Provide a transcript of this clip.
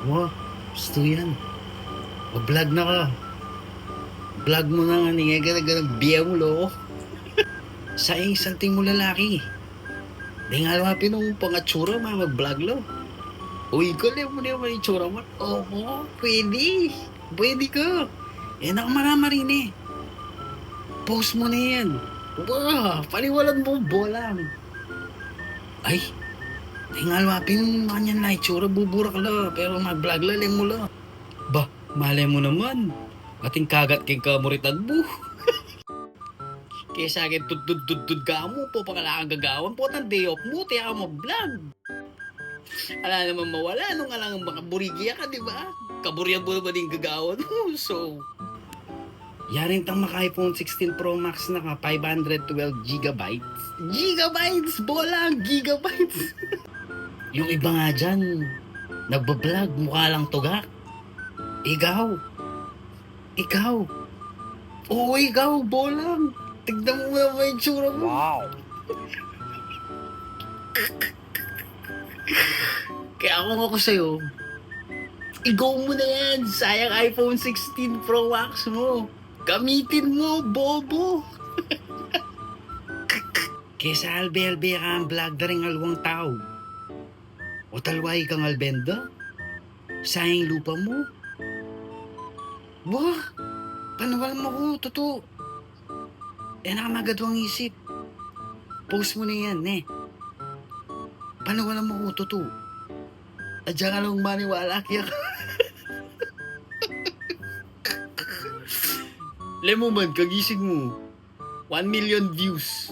Wow, gusto yan. Mag-vlog na ka. Vlog mo na nga ni nga biya mo lo. Sa isang mo lalaki. Di nga alwapin ng pangatsura mag-vlog lo. Uy, ko mo na yung itsura mo. Oo, pwede. Pwede ka. Nakamarama rin eh. Post mo na yan. Wow, paliwalan mo bola. Ay, di nga alwapin kanyan na itsura buburak lo. Pero mag-vlog la, mo lo. Bah, malay mo naman. Ating kagat kay kamuritan mo. Kaya sa akin, tudud ka mo po, pakalakang gagawan po, tan day off mo, tiya ka mag-vlog. Ala naman mawala, nung alang makaburigya ka, di ba? Kaburyan mo naman yung gagawan mo, so... Yaring tang maka-iPhone 16 Pro Max na ka, 512 gigabytes. Gigabytes! Bolang! Gigabytes! Yung iba nga dyan, nagbablog, mukha lang tugak. Ikaw, oo, ikaw, bolang. Tignan mo naman yung tsura mo. Wow! Kaya ako sa'yo, i-go mo na yan. Sayang iPhone 16 Pro Max mo. Gamitin mo, bobo. Kesa albe-albe ka ang vlog na rin alwang tao. O talway kang albenda. Sayang lupa mo. Wah, panawal mo ko, totoo. Nakamagadwang isip. Post mo na yan, Panawalan mo ko, totoo. Adyan ka lang maniwala, kaya ka. Alam mo man, kagising mo. 1 million views.